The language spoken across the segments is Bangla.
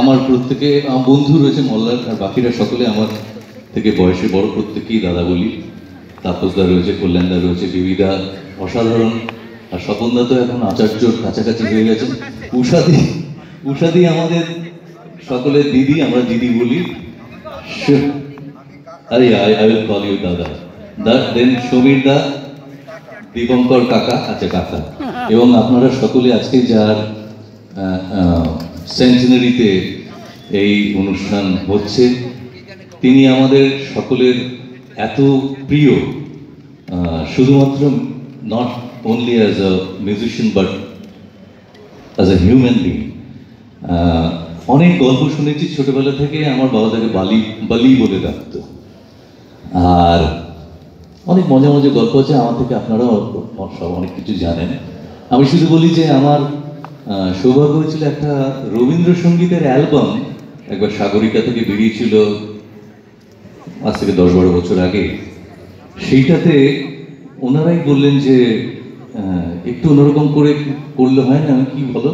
আমার প্রত্যেকে বন্ধু রয়েছে মল্লার, আর বাকিরা সকলে আমার থেকে বয়সে বড়, প্রত্যেকেই দাদা বলি। তাপসদা রয়েছে, কল্যাণদা রয়েছে, বিবিদা অসাধারণ, আর স্বপনদা তো এখন আচার্যর কাছাকাছি হয়ে গেছেন। উষাদি আমাদের সকলের দিদি, আমরা দিদি বলি। আরে আই উইল কল ইউ দাদা। দেন সমীর দা, দীপঙ্কর কাকা, আচ্ছা কাকা, এবং আপনারা সকলে আজকে যার সেন্টিনারিতে এই অনুষ্ঠান হচ্ছে, তিনি আমাদের সকলের এত প্রিয়, শুধুমাত্র not only as a musician but as a human being. অনেক গল্প শুনেছি ছোটবেলা থেকে, আমার বাবা তাকে বালি বলে ডাকতো, আর অনেক মজা মজা গল্প আছে আমার থেকে, আপনারাও সব অনেক কিছু জানেন। আমি শুধু বলি যে আমার সৌভাগ্য হয়েছিল একটা রবীন্দ্রসঙ্গীতের অ্যালবাম একবার সাগরিকা থেকে বেরিয়েছিল আজ থেকে 10-12 বছর আগে। সেইটাতে ওনারাই বললেন যে একটু অন্যরকম করে করলে হয় না? আমি কি বলো,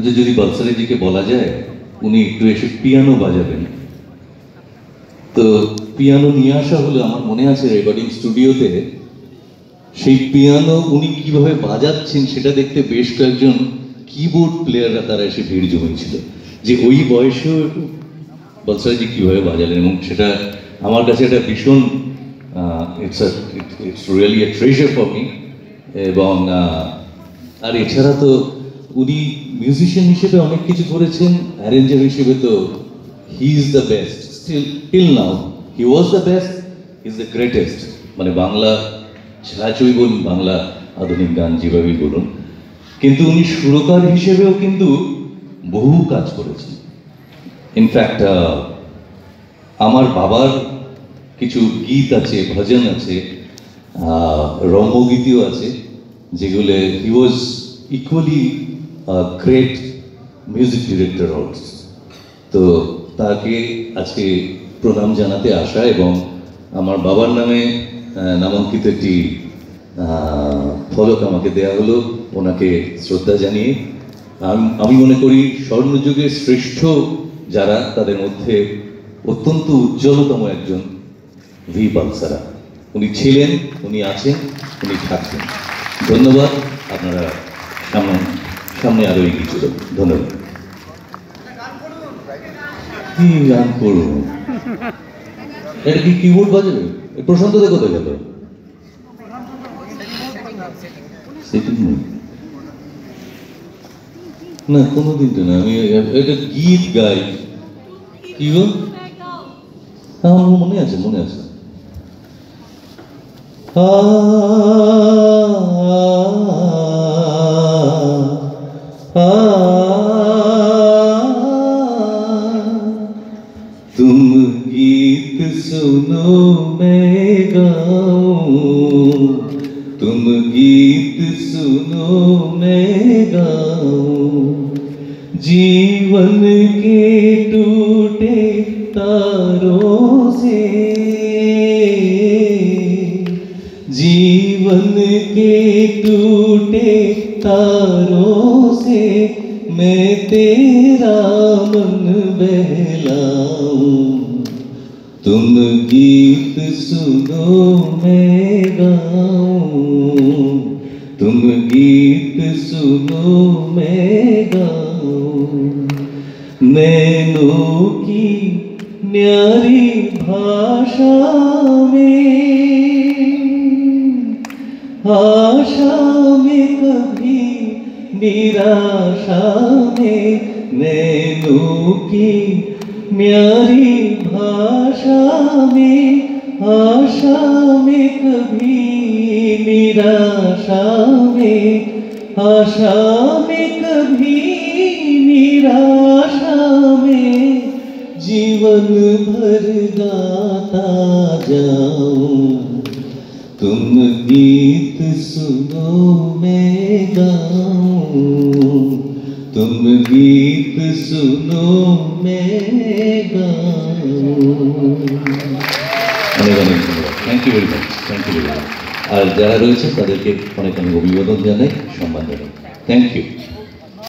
যে যদি বালসারিজিকে বলা যায় উনি একটু এসে পিয়ানো বাজাবেন। তো পিয়ানো নিয়ে আসা হলো, আমার মনে আছে রেকর্ডিং স্টুডিওতে। সেই পিয়ানো উনি কিভাবে বাজাচ্ছেন সেটা দেখতে বেশ কয়েকজন কিবোর্ড প্লেয়াররা তারা এসে ভিড় জমেছিল, যে ওই বয়সেও বালসারিজি কিভাবে বাজালেন। এবং সেটা আমার কাছে একটা ভীষণ it's really A treasure for me. এবং আর এছাড়া তো উনি মিউজিশিয়ান হিসেবে অনেক কিছু করেছেন, অ্যারেঞ্জার হিসেবে তো he is the best, still till now he was the best, he is the greatest. মানে বাংলা ছায়াছবি বলুন, বাংলা আধুনিক গান যেভাবেই বলুন, কিন্তু উনি সুরকার হিসেবেও কিন্তু বহু কাজ করেছেন। ইনফ্যাক্ট আমার বাবার কিছু গীত আছে, ভজন আছে, রম্যগীতিও আছে, যেগুলো he was equally great music director also. তো তাকে আজকে প্রণাম জানাতে আসা, এবং আমার বাবার নামে নামাঙ্কিত একটি ফলক আমাকে দেয়া হলো ওনাকে শ্রদ্ধা জানিয়ে। আমি মনে করি স্বর্ণযুগের শ্রেষ্ঠ যারা, তাদের মধ্যে অত্যন্ত উজ্জ্বলতম একজন ভি বালসারা। উনি ছিলেন, উনি আছেন, উনি থাকবেন। ধন্যবাদ। আপনারা সামনে আরো এগিয়ে চলুন। ধন্যবাদ। কি গান করবো? এটা কি কিবোর্ড বাজাবে? প্রশান্ত দা কোথায় গেল? না কোনোদিন তো না, আমি এটা গীত গাই। কি গো? আমার মনে আছে, মনে আছে। तुम गीत सुनो मैं गाऊं, तुम गीत सुनो मैं गाऊं, जीवन के टूटे तारों से, जीवन के टूटे तारों से मैं तेरा मन बहलाऊं, तुम गीत सुनो मैं गाऊं, तुम गीत सुनो मैं गाऊं, नैनों की न्यारी भाषा में, आशा में कभी निराशा में, नैनों की न्यारी भाषा में, आशा में कभी निराशा में, आशा में कभी निराशा में, जीवन भर गाता जाऊं, तुम गीत सुनो मैं गाऊं, तुम गीत सुनो मैं गाऊं। অনেক অনেক ধন্যবাদ। Thank you very much, thank you very much. আর যারা রয়েছে তাদেরকে অনেক অনেক অভিবাদন জানাই, সম্মান জানাই। Thank you.